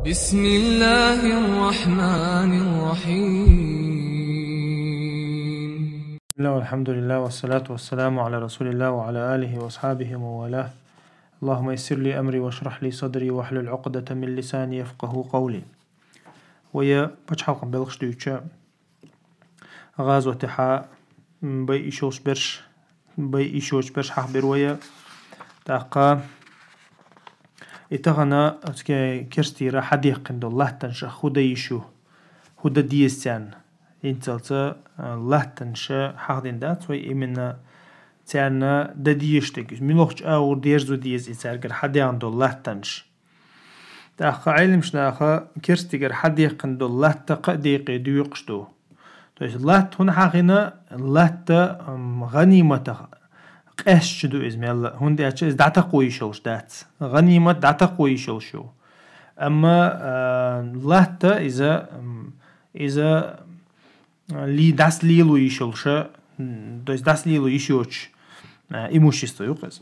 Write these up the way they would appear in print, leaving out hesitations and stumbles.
بسم الله الرحمن الرحيم. بسم الله والحمد لله والصلاة والسلام على رسول الله وعلى آله وأصحابه وموالاه. اللهم يسر لي أمري واشرح لي صدري واحلل عقدة من لساني يفقه قولي. ويا بچحلقم بلغش دوچا غازوة تحا بي إيشوش برش حخبر ويا تاقا إتغنا كرستيرا حديق عند الله تنشا خدا يشو خدا ديستان إنتلتا الله تنشا حقدين دات وي إمنا تانا دديشتك ملوخش أور ديرزو ديز إتارجر حدي عند الله تنش تاقا علم شناخا كرستير حديق عند الله تقديق ديوقشتو تويس الله هنا حقنا الله غنيمة قاش شدو إزمي الله هندي أشياء دعتا قوي شلش دات غنيمة دعتا قوي شلشو أما الله تا إذا لي داس ليلو يشلشة دويس داس ليلو يشوش إيموشيستو يوقز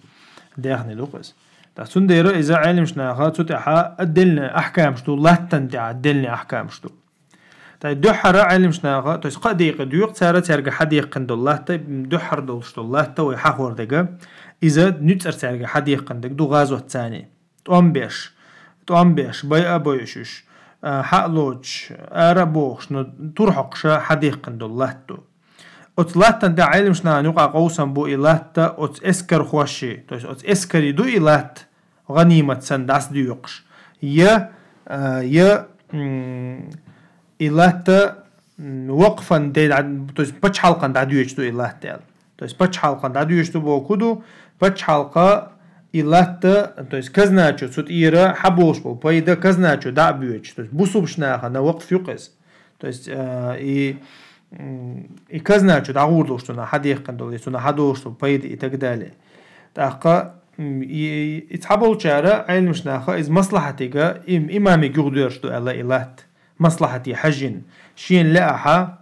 داخني لوقز تاسون ديرو إذا علم شناخا تتحا أدلنا أحكام شتو الله تنتع أدلنا أحكام شتو طيب دحر علم شناغا تويس قديق ديوق سارة ترجع حديق عند الله طيب دحر دولشت الله توي حخور دقة إذا نتر ترجع حديق عندك دو غازوة ثاني توم بيش باي أبويشش حقلوش أربوش ترحقش حديق عند الله تو أطلعت عند علم شنا نقع قوسا بو إلهت أت إسكر خوشي تويس أت إسكر يدو إلهت غنيمة سنداس ديوقش يا إلهتا وقفا تويس بچ حلقا دعدويشتو إلهتا تويس بچ حلقا دعدويشتو بوكودو بچ حلقا إلهتا تويس كزناچو سوت إيرا حبوش بو بايدا كزناچو دعبويش تويس بوصوب شناخا نوقف يقز تويس كزناچو دعوردوشتو نا حديقا دوليسو نا حدوشتو بايدا إتقدالي تاقا إتحبول شارع علم شناخا إز مصلحتيقا إمامي قردوشتو إلهت مصلحتي حجين شين لأحا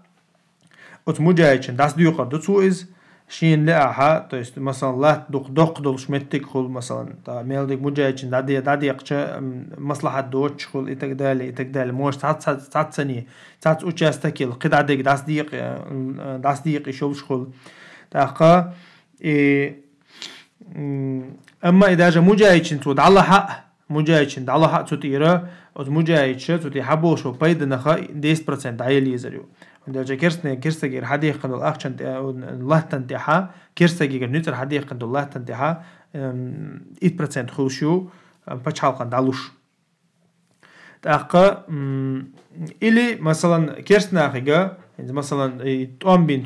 أتمجايشن داس ديوقر دتسوئز شين لأحا تويست مثلا لا دوق دولش متك خل مثلا تا ميلدك مجايشن دادي يقشا مصلحة دوتش خل إتقدالي موش تعت سنية تعت أوشاستكيل قد عدك داس ديق يشوش خل تاقا أما إذا جا مجايشن تود على حق مجايشن على حق تطيره أو مجايشة تطي حبوش وبيد نخا 10% عيل يزريو وندرجة كرستجير حديقة عند الله عشان الله تنتحى كرستجير نيتر حديقة عند الله تنتحى 8% خوشيو بتش حلقة دالوش تأقى إلي مثلا كرستنا خيجا مثلا تأمبين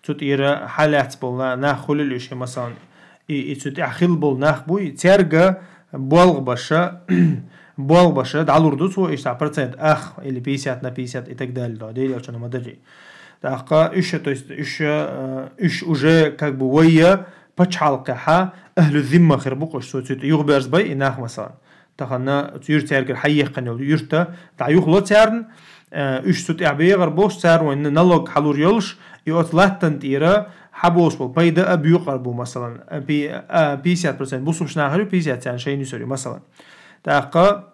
تطيره حالات بولنا ناخل الإشي مثلا تطي أخيل بول ناخبوي ترجع بول باشا دعالور دوتو إيش تعبرتين أخ اللي 50 إتقدال دادي عشان ما دري تأقى إيش وجه كعبوية بتش حلقة أهل الذمة خربوقش صوت يغبرز باي إناخ مثلا تخنا تير تارجر حي قنول يرتا تعيوخ لا تارن إيش صوت أعبيه غربوش تار وإن نلق حلور يلش يقطلات تنتيرا حبوس بول بايدا أبيقربو مثلا 50% بوسوش ناخرو 50 شيء نسوري مثلا تاقا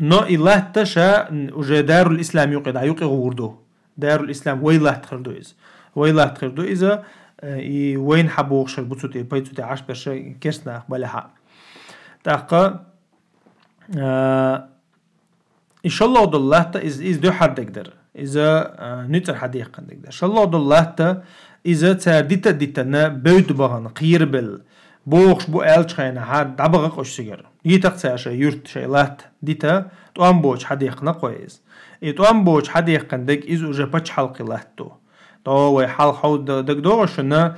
نو إله تشا وجه دار الإسلام يوقع غوردو دار الإسلام ويله تخردو إذا وين حبوغ شر بوتوتي بايتوتي 10 كرسنا بلها تاقا إن شاء الله الله تا إز دو حد يقدر إذا نتر حديقا يقدر إن شاء الله الله تا إذا تار ديتا بيوت بغن قير بل بوخش بو ألش خينا حد دبغة قش سجر يتقطع شيء يرت شيء لات ديتا توام بوش حديقنا كويس توام بوش حديق عندك إذا وجه بتش حلق لاتو تو حلق حود دك دوشنا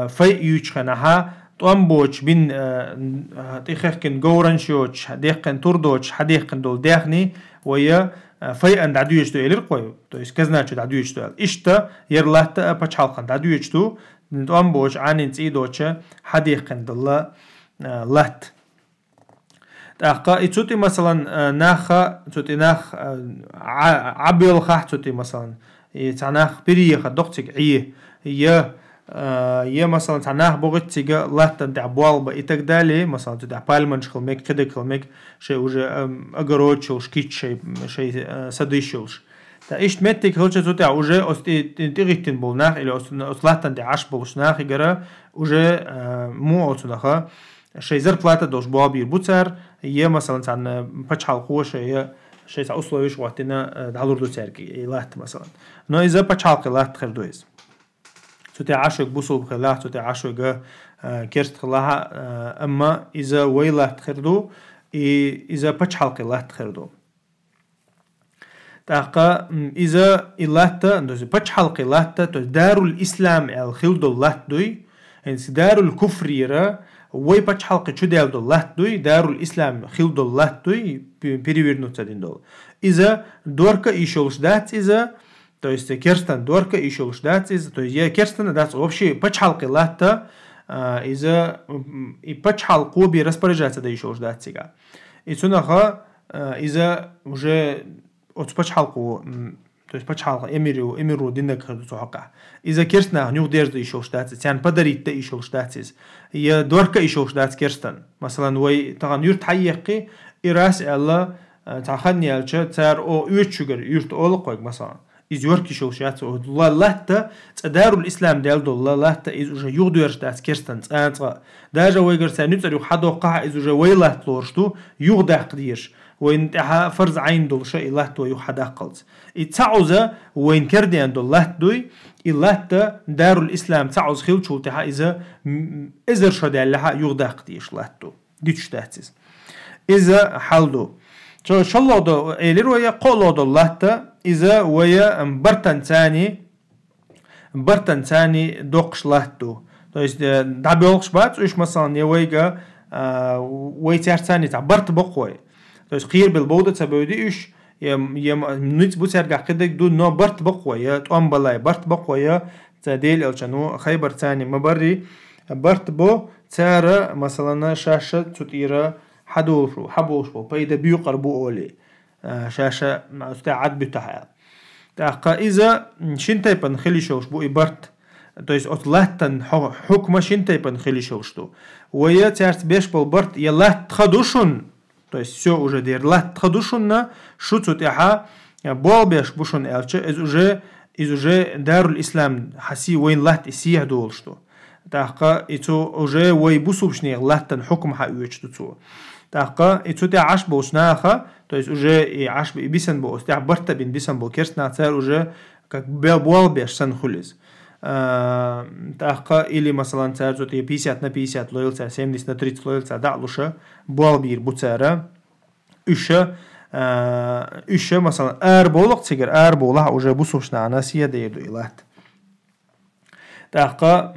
في يوش خينا ها توام بوش بين تخكن جورن شوش حديقن تردوش حديقن دول داخني ويا في عند عدويش تو إلير قوي تو إسكزنا شو عدويش تو إشتا يرلات بتش حلق عند عدويش تو توام بوش عن تيدوش حديقن دل لات تأقى تشوتي مثلا ناخ عبيل خح تشوتي مثلا تعناخ بريه دقتك عيه هي يا مثلا تعناه بغت تيجا لاتن دع بوالبا إتقدالي مثلا تدع بالمنش خلمك خدك خلمك شيء وجه أجرود شلش كيت شيء سديشلش تا إيش متك هلش تدع وجه تيغتين بولناخ إلى أصلاتن دع عش بولشناخ يجرا وجه مو أصلها شيء زر بلاتا دوش بوابير بوتر يا مثلا تعنى بتش حلقوه شيء أصله وقتنا دعور دو تركي لات مثلا نو إذا بتش حلقة لات خردويز توتي عاشق بوصل بخلاها توتي عاشق كرت خلاها أما إذا ويلات خردو إذا بتش حلقة لات خردو تاقا إذا إلاتا بتش حلقة لات دار الإسلام الخلد لات دوي دار الكفر يرى وي بتش حلقة شو دار لات دوي دار الإسلام خلد لات دوي بيريورنو تدين دول إذا دورك إيشولش دات إذا то есть керстен дорка и шел ждаться, то есть я керстен дать вообще почалки лата из-за и почалку би распоряжаться да еще ждаться га. И цунаха из-за уже от почалку, то есть почалка эмиру динек худсоха. Из-за керстена нюх держит еще ждаться, тян подарит да еще ждаться. Я дорка еще ждать керстен. Масалан вой таган юрт хайяки и раз алла таханни алча цар о юртшугер юрт олق مثلا إذ يوركي شو شات الله لاتا تدار الإسلام ديال الله لاتا إذ وجه يغدويرش داس كيرستن تانت داجا ويجر سانيت يو حدو قاع إذ وجه ويلات لورشتو يغدا قديرش وين تها فرض عين دول شيء لاتو يو حدا قلت يتعوزا وين كردي عند الله دوي إلاتا دار الإسلام تعوز خيل شو تها إذا إذا شد لها يغدا قديرش لاتو ديتش داتس إذا حلدو شو الله دو إليرو يا قولو دو لاتا إذا ويا برتن ثاني دوقش لاتو то есть دابيولش بات إيش مثلا يويجا ويتيار ثاني تاع برت بقوي то есть خير بالبودة تبودي إيش يم نيت بوتيرجع كده دو نو برت بقوي يا توم بلاي برت بقوي يا تديل الشنو خيبر ثاني مبري برت بو تارا مثلا شاشة تطيرة حبوش بو بيدا بيقربو أولي شاشة مستعد بتاعها تاقا إذا شنتي بنخلي شوش بو إبرت то есть от латтан حكمة شنتي بنخلي شوشتو ويا تارت بيش بالبرت يا لات تخدوشن то есть все уже дер лат تخدوشن شو تتاحا بول بيش بوشن элче из уже дарул ислам حسي وين لات إسيه دولشتو تاقا إتو уже وي بوسوبشني латтан حكم حقويشتو تو تاقا إتو تي عش بوشناخا то есть уже и аж бисен бо стя барта бин бисен бо керстна цар уже как бел беш сан хулис таqa или масалан цар зоти 50 на 50 лойлца 70 на 30 лойлца далуша бол бир бу цара үше масалан ар болық цигер ар бола уже бу сушна анасия дейду илат таqa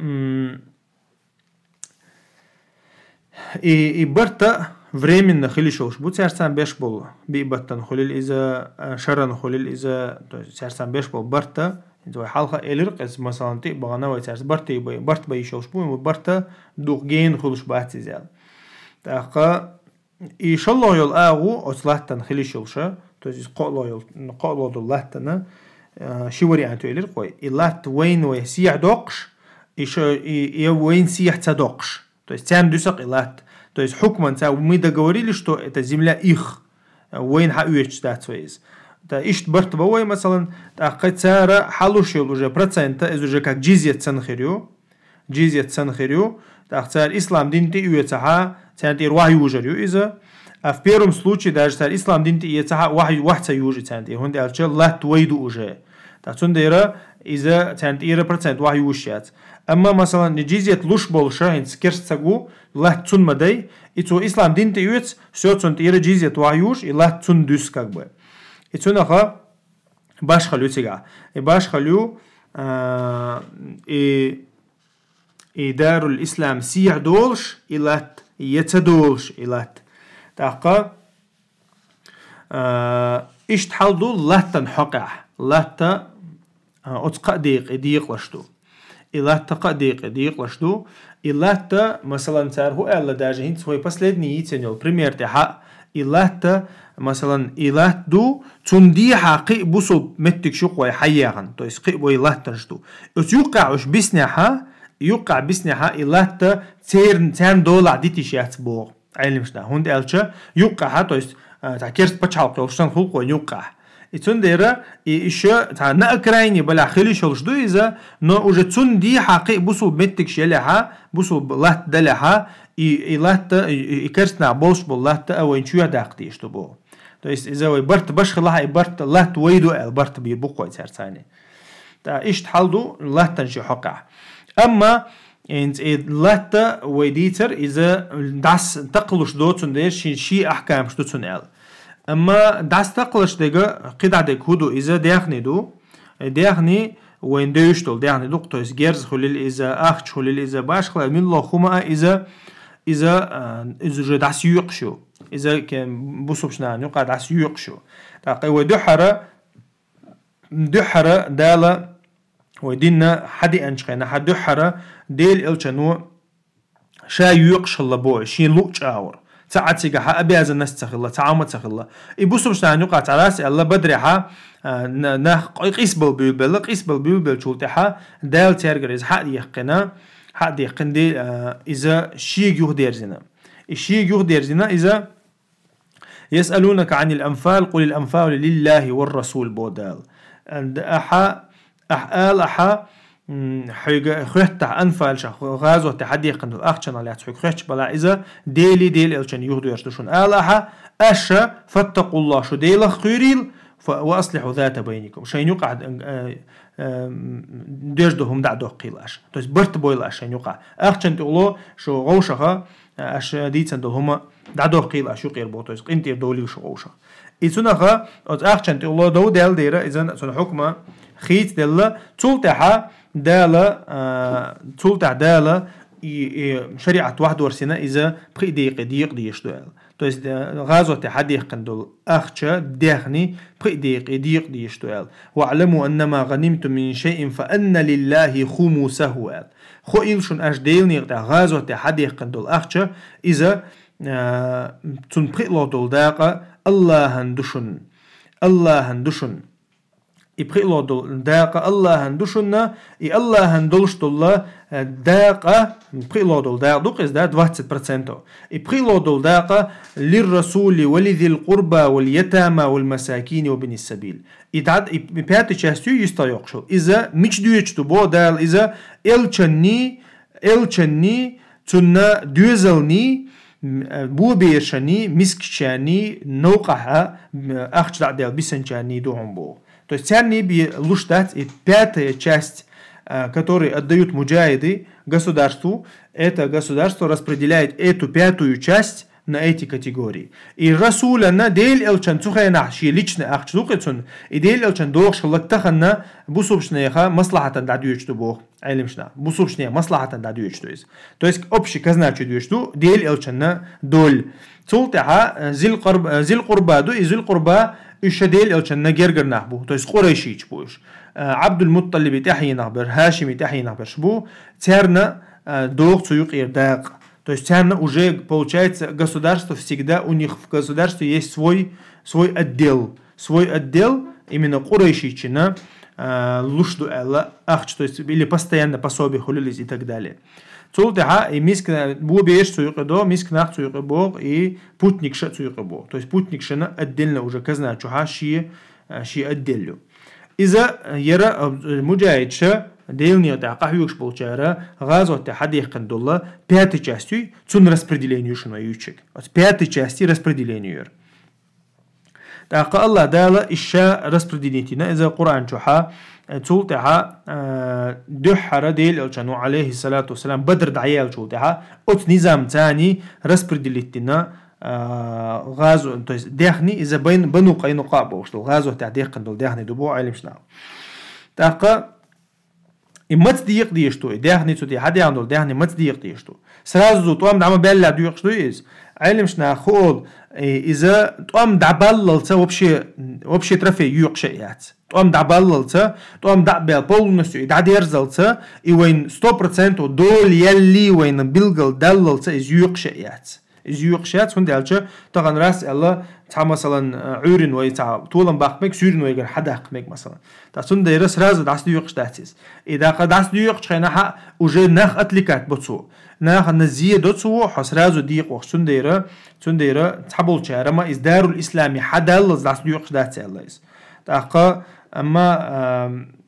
и барта временно хилишош бу царсан беш бол бибаттан хулил иза шаран хулил иза то царсан беш бол барта то халха элир қыз масалан ти багана вай царс барта барт байшош бу барта дугген хулуш баатизал таqa иншаллах йол агу ослаттан хилишоша то есть қолодуллаттана шивари анту элир қой илат вайн вай сиях доқш и вайн сиях цадоқш то есть тян дусақ илат то есть хукман мы договорились, что эта земля их, وين حقويش تاتويز. تا إيش برت بوي مثلا تأقيت سارة حلوشيل уже процента из уже как جزية سنخيريو تأقيت سار إسلام دينتي يوتها تانتي روح يوجريو إذا в первом случае даже сар إسلام دينتي يتها واحد يوجي تانتي هون أرجع لا تويدو уже. تأقيت ديرا إذا تانتي 1% واحد يوشيات. أما مثلا نجيزية لوش بولشة هنس كرست سجو لا تون مداي إتو إسلام دين تيوت سو تون تيرا جيزية وايوش إلا تون دوس كعبة إتو نخا باش خلو تيجا باش خلو دار الإسلام سيع دولش إلا يتدولش إلا تاقا إيش تحلدو لا تنحقع لا أتقى ديق لشتو إلا ديق лашду إلا مثلا царху элла даже хин свой последний ценил пример теха إلا مثلا إلا ду цунди хақи бусу меттик шуқвай хайяған то есть қи бой إلا тажду ус юқауш бисняха يوقع بسنها إلات تيرن دولار ديتيش ياتبوغ علمشنا هند ألشة يوقع هاتويس تكيرت بتشالق وشتن خلقو يوقع إتون ديرا إيشة تا نأكرايني بلا خلي شلشدو إذا نو وجه تون دي حقيق بوصل بمتك شيلها بوصل لات دلها إلات إكرتنا بولش بولات أو إنشوها داقتيش تبو تو إذا ويبرت بشخ لها إبرت لات ويدو البرت بيبقوا يترساني تا إيش تحلدو لات تنشي حقع أما إنت لات ويديتر إذا داس تقلش دوتون دير شي أحكام شدوتون إل أما داس تقلش ديجا قطع ديك هدو إذا ديخني وين دوشتول ديخني دوق تويس جيرز خليل إذا أخش خليل إذا باش خلال من الله خما إذا جو داس يقشو إذا كان بوصبش نان يقع داس يقشو تاقي دحرة دالا ودينا حدي أنشخينا حدحرة ديل إلشانو شا يقش الله بوي شين لوش آور ساعات سيجا أبي هذا الناس تخلا تعامل تخلا يبصوا مش نحن يقع تعرس الله بدرها نه قيس بالبيل شو تها دال ترجع حد يقن دي إذا شيء يهدر زنا الشيء يهدر زنا إذا يسألونك عن الأنفال قل الأنفال لله والرسول بودال عند أحا حيجا خيتها أنفال شخ غازو تحدي قندو أخشن على خيتش بلا إذا ديل إلشان يهدو يرتشون آلها أشا فاتقوا الله شو ديل خيريل وأصلحوا ذات بينكم شين يقع ديجدهم دعدو قيلاش توس برت بويلاش شين يقع أخشن تقولو شو غوشها أش ديتسن هما دعدو قيلاش يقير بوتوس قنتير دولي شو غوشها إتسونها أخشن تقولو دو ديل ديرا إذا سن حكمة خيت ديلا تولتها دالا شريعة واحد ورسنا إذا بقي ديق ديشتوال تويس غازو تحدي قندول أخشى داخني بقي ديق ديشتوال واعلموا أنما غنمتم من شيء فأن لله خمسه خو إلشون أش ديل نيقتا غازو تحدي قندول أخشى إذا تنبقي لودول داقة الله هندشن يبقي الله داقة الله هندوشنا الله هندولشت الله داقة يبقي الله داقة دوق إزداد 20% يبقي الله داقة للرسول ولذي القربى واليتامى والمساكين وبن السبيل يتعد بيات تشاستيو يستيقشل إذا مش دويتشتو بو دال إذا إلشني تنا دوزلني بو بيرشني مسكشاني نوقها أخش دال بسنجاني دوهم بو. То есть они бы луштать и пятая часть, которую отдают муджахиды государству, это государство распределяет эту пятую часть на эти категории. И Расуля на дель элчан цухайна ши лично ахчлукецун и дель элчан дохш лактаханна бусубшнеха маслахатан дадуечту бог айлимшна бусубшне маслахатан дадуечту из. То есть общий казначу дуечту дель элчан на доль. Цултаха зил курбаду и зил курба الشديل ألشان نجرجر نحبو تو يس قريشي تبوش عبد المطلب تحيي نخبر هاشمي تحيي نخبر شبو تيرنا دوغ цуюк ирдак то есть тяна уже получается государство всегда у них в государстве есть свой отдел именно قريشيчина лушду элла ахч то есть или постоянно пособие хулились и так далее Цултеха и миск бу беш цуюкдо, миск нах цуюкбог и путник ша цуюкбог. То есть путник шана отдельно уже казна чуха ши отделю. Иза яра муджахид ша делни та кахюкш получара газо та хадих кандулла пятой частью цун распределению шуна ючек. Вот пятой части распределению. Так Аллах дала иша распределение. Иза Кур'ан чуха تولتها دحرة ديل الجنو عليه الصلاة والسلام بدر دعيال تولتها أت نظام تاني رسبردلتنا غازو تو داخني إذا بين بنو قينقاع بوشتل غازو تاع ديقن داخني دبو علم شنو تاقا إمت ديق ديشتو داخني تو دي حد يعمل داخني مت ديق ديشتو سرازو توام دعم بلا ديق شتو إز علم شنو خول إذا توام دعبللت وبشي ترفي يقشيات توام دعبللت توام دعبل полностью دعديرزلت и وين 100% دول يلي وين بيلقل دللت إز يقشيات يقشات هند ألش طبعا راس الله تاع مثلا عورن وي تاع طولن باقمك سورن وي غير حدا حقمك مثلا تا سند يرس راز داس يقش داتس إذا قد داس يقش خينا حق وجه نخ أتليكات بتصو نخ نزيه دوتسو حس رازو ديق وقت سنديرة تحبول شهر ما إز دار الإسلامي حدا الله داس يقش داتس الله إز تاقا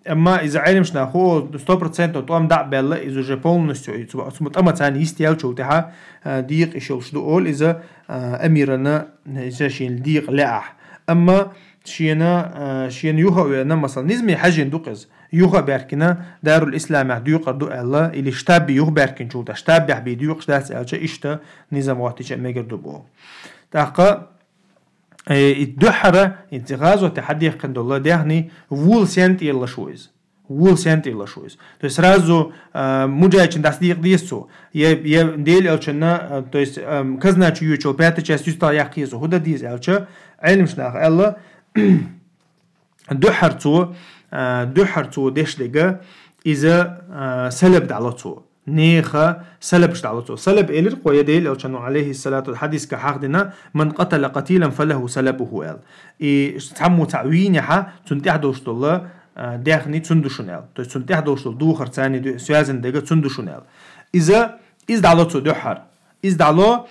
أما إذا علمش ناخو 100% وطعم دع بالله إذا جابون نستوي سمت أما تاني يستيال شو تها ديق إيشول شدو أول إذا أميرنا إذا شين ديق لأح أما شين يوها وينا مثلا نزمي حاجة ندقز يوها باركنا دار الإسلام ديق دو الله اللي شتاب يوه باركن شو تشتاب بحبي ديق شداس ألشة إشتا نظام وقتش مجر دبوه تاقا الدحرة انتغاز وتحدي عند الله دهني وول سنت يلا شويز то есть сразу муджачин تصديق дису я дел элчна то есть казна чуючо пятая часть устал яхизу худа диз элча علم شناخ الله دحرتو دشلقة إذا سلب دعلتو نيخا سلب شدعلتو سلب إلر قوية ديل أو عليه الصلاة والحديث كحقدنا من قتل قتيلا فله سلبه إل تحمو تعوينها تنتحدوش الله داخني تندشونال تو تنتحدوش دوخر ثاني سيازن دقة تندشونال إذا دعلتو دحر دعلو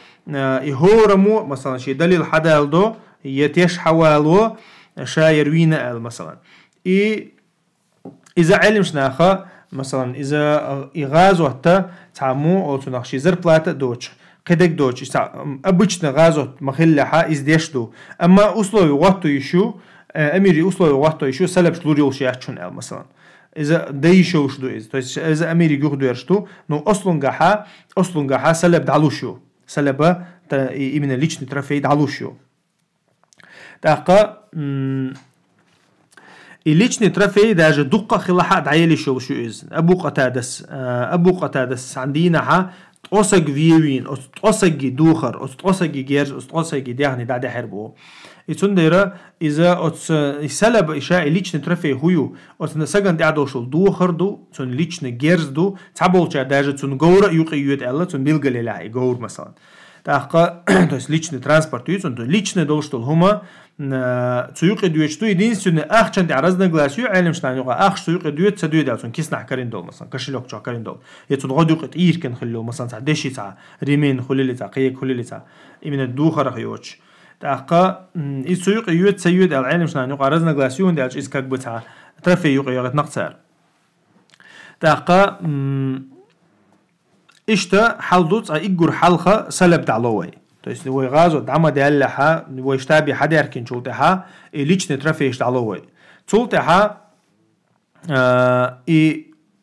يهورمو مثلا شي دليل حدال دو يتيش حوالو شاير وينا ال مثلا إذا علم شناخا مثلا إذا إغازو حتى تعمو أو تناخشي زر بلاتا دوش قدك دوش أبوشنا غازو مخلحا إزديشدو أما أصلوي وقتو يشو أميري أصلوي وقتو يشو سلب شلوريول شياتشون ال مثلا إذا دايشو شدو إذا أميري جوخدو يرشتو نو أصلنغاها سلب دعلوشو سلبا إمنا ليشن ترافي دعلوشو تاقا الليشن ترافي داجة دقة خلاحة دعيلي شو إز أبو قتادس عندينا تقصق فيوين تقصق دوخر تقصق جيرز تقصق ديهني دعدي حربو يتنديرا إذا سلب إشاء الليشن ترافي هيو نسجن دعدو شو دوخر دو تون ليشن جيرز دو تعبول شا داجة تون جورا يقيود الله تون بيلقى للاعي جور مثلا تاقا то есть личный транспорт юзон то личный должен хума цуюк дует что единственное ахчан да разногласию алим штанюга ах что юк дует цадует далсон кисна карин дол مثلا кошелек ча карин дол يتون غدوق يركن خلو مثلا ساعه دشي ساعه ريمين خليل ساعه قيك خليل ساعه именно духара хьоч تاقا يسوق يوت سيود العلم штанюга разногласию да из как бы ساعه ترفي يوق يغت نقصر تاقا إشتا حلدوت إيجور حلقة سلب دعلوي то есть هو غازو دعما ديالها هو يشتابي حدا يركن شولتها ليش نترفيش دعلوي شولتها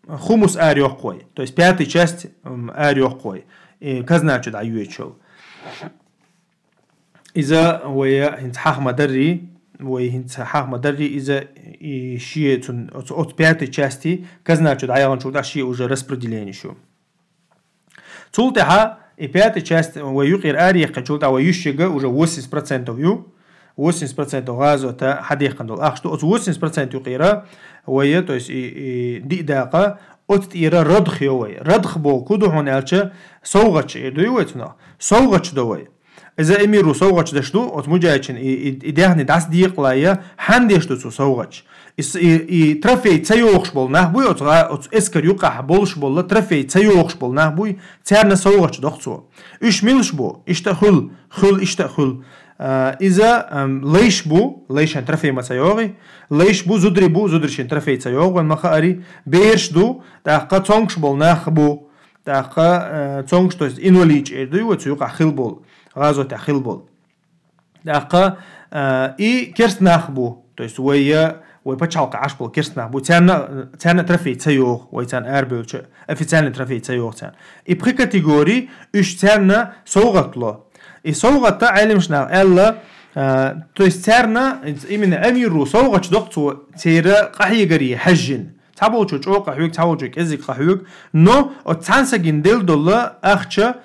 خمس آريو قوي то есть пятая часть آريو قوي كذا دعيوه شو إذا هو هنت حق مدري إذا شيء от пятой части كذا دعيوه شو ده شيء уже распределение شو Цултеха и пятая часть ويقير آري قجولتا ويشجع уже 80% يو 80% غازو تا حديقة دول أخشتو 80% يقيرا ويا то есть دي داقة أتيرا رضخ يوي رضخ بو كودو هون ألشة سوغش يدويتنا سوغش دوي إذا أميرو سوغش دشتو أتمجايشن إديهني داس ديق لايا حنديشتو سوغش ترفي تسيوخش بول نحبوي اسكر يقع بولش بول ترفي تسيوخش بول نحبوي تسارنا سوغش دخصو إيش ميلش بو إشتخل إشتخل إذا ليش ترفي ما تسيوغي ليش بو زدرشين ترفي تسيوغ والمخاري بيرش دو تاقا تونغش بول نحبو تاقا تونغش تويس إنوليج إردو وتسيوقع خل بول غازو تاخل بول تاقا كرس نحبو تويس ويبتشالق عشبل كرسنا بو تانا ترفي تسيوغ ويتان اربلش افيتان ترفي تسيوغ تان ابخي كاتيجوري اش تانا سوغتلو سوغت علمشنا الا تو استرنا من اميرو سوغت دقتو تيرا قحيغري حجن تابوچو چوق قحيق تابوچو كزي قحيق نو تانسگين دل دولا اخچا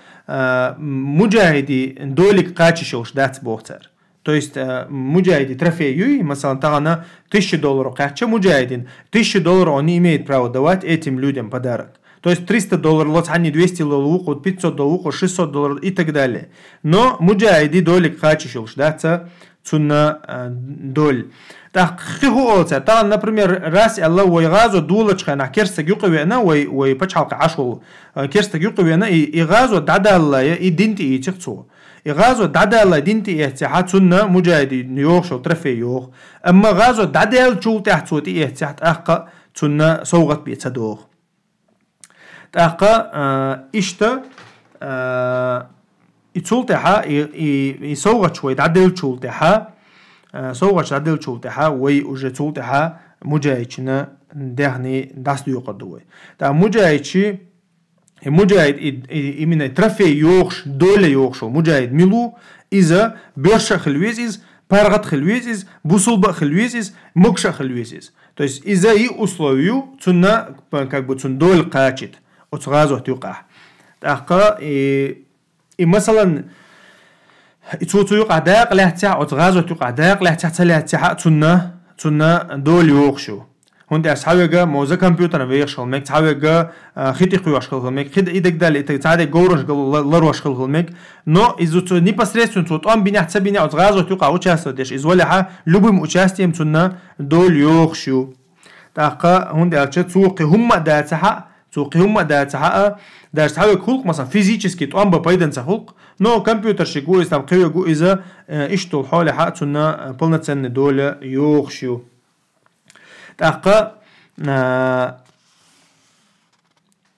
مجاهدي دولك قاچشوش دات بوتر То есть муджахиди трофею, مثلا тагана $1000 кача муджахидин, $1000 он не имеет права давать этим людям подарок. То есть $300 лоцани $200 луқут, $500 луқут, $600 и так далее. Но муджаиди долик хачишилш, да, цунна доль. Так хихуолца, та, например, раз Аллах вайгазу дулачха на керста гюқавена, вай пачалка ашул, керста гюқавена и газу дадалла и динти и тихцу. И газу дадалла динти и тихат цунна муджаиди ньохшо трафи йох. Амма газу дадал чул тихцу ти и тихат ахка цунна соугат бицадох. تاقا إشتا يتولتها يسوغت شوي تعدل تولتها سوغت تعدل تولتها وي وجه تولتها مجايتشنا دهني داس يقدوي تا مجايتشي مجايد إمنا ترفي يوخش دولة يوخشو مجايد ميلو إذا برشا خلويزيز паргат хилвизиз, бусулба хилвизиз, мокша хилвизиз. То есть из-за и условию цунна как бы цундоль качит. От сразу тюка. Так и مثلا يتوتيق عداق لهتاع от сразу тюка عداق لهتاع تلهتاع цунна дол يوخشو. هون ده أصحابه موزة كمبيوتر ويشغل مك أصحابه خيتي يشغل مك خد إيدك دال تعالى جورش قال لروش يشغل مك نو إذا تو непосредственно تو أم بيني حسب بيني أتغازو تيقع وشاسة ديش إذا ولا لبم وشاستيم تنا دول يوخشو تاقا هون ده أشياء سوق هم داتها ده أصحابه خلق مثلا فيزيكسكي تو أم ببايدن سخلق نو كمبيوتر شكو إذا قوي جو إذا إشتول حال حق تنا بلنا سن دول يوخشو تاقا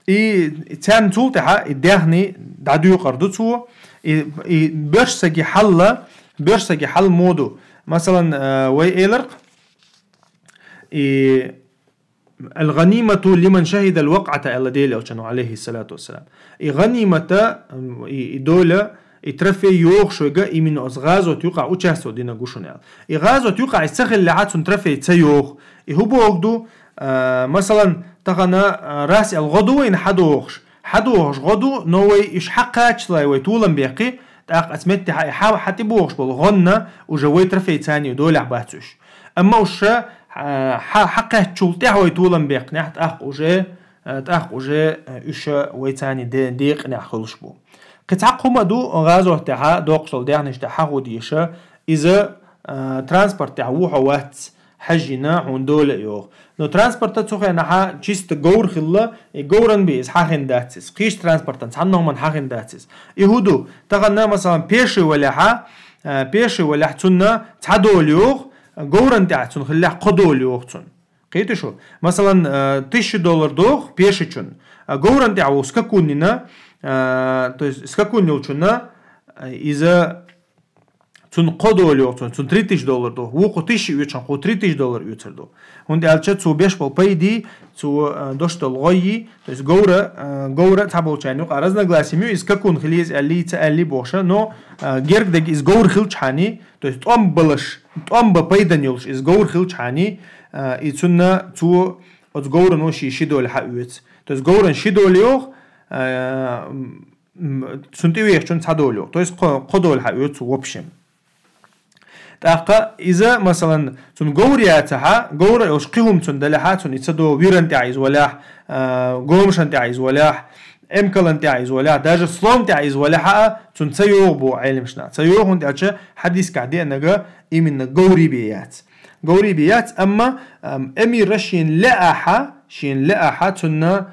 إي تان تولتها إدهني دعدو قردوتو إي برشسكي حل مودو مثلا وي إيلرق إي الغنيمة لمن شهد الوقعة الذي أوشنو عليه الصلاة والسلام إي غنيمة إي دولة يترفي يوخشو جا من أصغازو تيوقع وشاسو دينا قوشونيال إي غازو تيوقع يستغل لعاتون ترفي تيوخ إي هو بوغدو مثلا تغنى راس الغدو إن حدوخش غدو نوي إش حقاتش لا ويتولن بيقي تاق أسمت حتى بوخش بالغنى وجوي ترفي تاني ودولع باتوش أما وش حقه تشولتها ويتولن بيقي نحت تاق وجه إش ويتاني ديق نحخلش بو قطعق هما دو غازو تاعها دوقشل ديعنش تاعها وديشة إذا ترانسبورت تاعوها وات حجنا عندول يوغ نو ترانسبورت تسوخي نحا جيست جور خلا جورن بيز حاخن داتس قيش ترانسبورت تعنهم من حاخن داتس يهودو تغنى مثلا بيشي ولا حتنا تعدول يوغ جورن تاعتون خلا قدول يوغ تون قيتو شو مثلا $1000 دوغ بيشي تون جورن تاعو سكاكونينا то есть скакунил чуна из-за цун кодолио цун $3000 до вуко $1000 ко $3000 юцердо он алча цу беш пол пайди цу доштол гойи то есть гоура табол чайну разногласиями из какун хлиз али боша но гергдег из гоур хилчани то есть том ба пайданилш из гоур хилчани и цунна цу от гоура но шидол хавец то есть гоуран шидолио سنتيويخ شون تعدولو то есть قدول حيوت وبشم تاقا إذا مثلا تون غورياتها غورا يشقيهم تون دلحات تون يتصدو ويرن تعيز ولاح غومشن تعيز ولاح امكلن تعيز ولاح داج سلام تعيز ولاح تون تسيوغ بو علمشنا تسيوغ هون داچ حديث كعدي انغا يمن غوري بيات اما امي رشين لاحا تون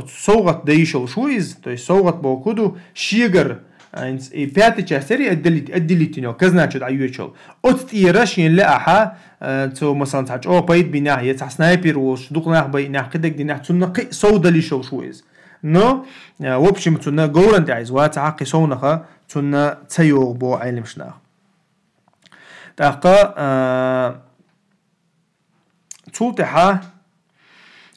صوغت دايشل شويز то есть صوغت بوكودو شيغر и пятая часть серии отделительно казначит аючел от тирашин لاحا تو مثلا تاج او بايد بيناه يتع سنايبر وش دقناه بيناه كدك ديناه تنقي صودا ليشل شويز نو в общем تنا غورن تعيز واتعقي صونخه تنا تسيوغ بو علمشنا تاقا تولتها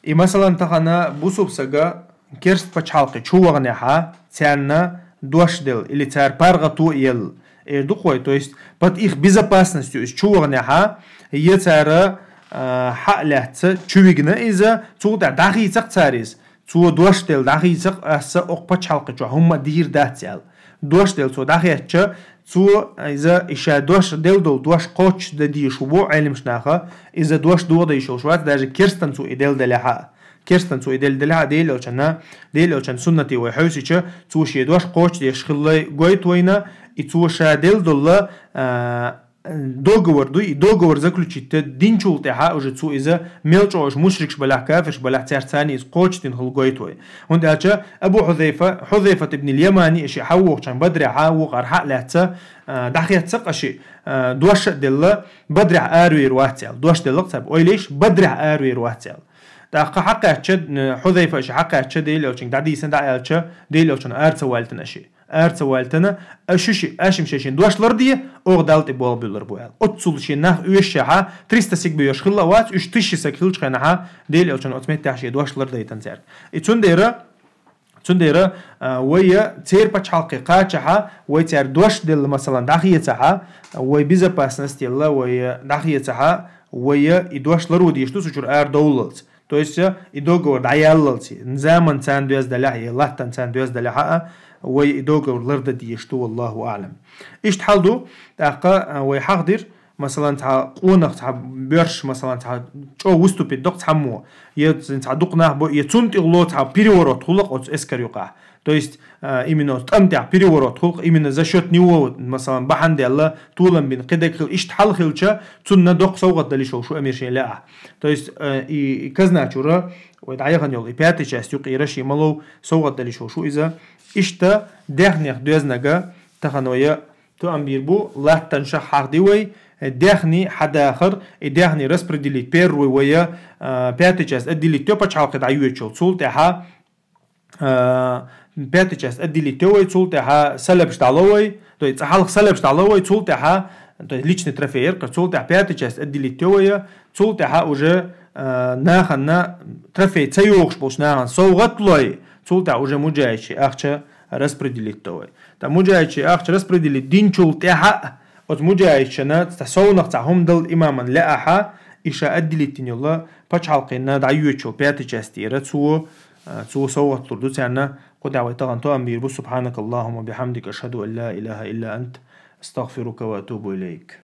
и مثلا تغنا بوسوب سجا كيرست بتشالقي شوغنها تيرنا دوشدل или تير паргату ел духой то есть под их безопасностью шуغнها يتر حالات чувигна из-за цуда дахицак царис цу دوشдел дахицак ас ок пачалқи чу хумма дир дател دوشдел цу дахича цу из-за иша دوشдел дош коч да дишубу علمшнаха из-за дош дода ишел шват даже керстан цу идел даляха كيرستن سو إدل دلها ديل أو كان سنتي وحوسي شا توش يدوش قوش ديش خلي قويت وينا يتوشا ديل دولا دوغور زكلو تشيت دين شول تها أو جتسو إذا ميلتوش مشركش بلا كافرش بلا ترتاني قوش تين خل قويت وي هند أجا أبو حذيفة ابن اليماني إشي حوق كان بدري حوق أرحق لهتا دحية ثق أشي دوش دلا بدري آروي رواتيل دوش دلا طب أوليش بدري آروي رواتيل دقة حقه أشد حذيفة إشي حقه أشد ديل أو كان دعدي سند أشد ديل أو كان أرت والتنا أشي أرت والتنا أشوشي أشم شيشين دوش لردية أو دالت بول بيلر بوال أتصل شيء نه ويشها 300 سك بيوش خلا وات 300 سك هلش خناها ديل أو كان أتمت تحشي دوش لردية تنزار تنديرة ويا تير بتش حقيقاتها ويتير دوش دل مثلا داخيتها ويبيزا باسنستي الله ويا داخيتها ويا يدوش لرودي يشتو سجور دولت то есть идоговор даяллалти нзаман цан дуяз даляха الله تن цан дуяз даляха وي идоговор лырдadi يشتو والله أعلم إيش تحلدو تاقا ويحقدر مثلا تاع قونق تاع بيرش مثلا تاع شو وستو بيدق تحمو تاع دقنا يتونت إغلو تاع بيريورو تخلق إسكر يقع то есть именно تمتع بيريورو تخلق именно за счет него مثلا بحند الله طولن بين قدك إيش تحل خلشة تون دق سوق دلي شو أمير شيء لا то есть كذا شورا ودعيه خن يلا بياتي شاست يقيرش يملو سوق دلي شو إذا إيش تا دهنيخ دوزنجا تخنويا تو أمير بو لا تنشح حقديوي دهني حدا آخر دهني распределить первую ويا пятая часть отделить то почалка даю чул цул тها пятая часть отделить то цул тها سلب шталовой то есть حلق سلب шталовой цул тها то есть личный трофей цул тها пятая часть отделить то цул тها уже нахана трофей цаюш бош нахан соугатлой цул тها уже муджайчи ахча распределить то та муджайчи ахча распределить дин чул тها от مجاهدشنا تسونق تعهم دل إماما لأحا إشاء أدلتين الله بچحال قينا دعيوچو بياتي جاستيرة تو سوى تردو تعنا قد عويتغن تو أمير سبحانك اللهم وبحمدك أشهد أن لا إله إلا أنت استغفرك وأتوب إليك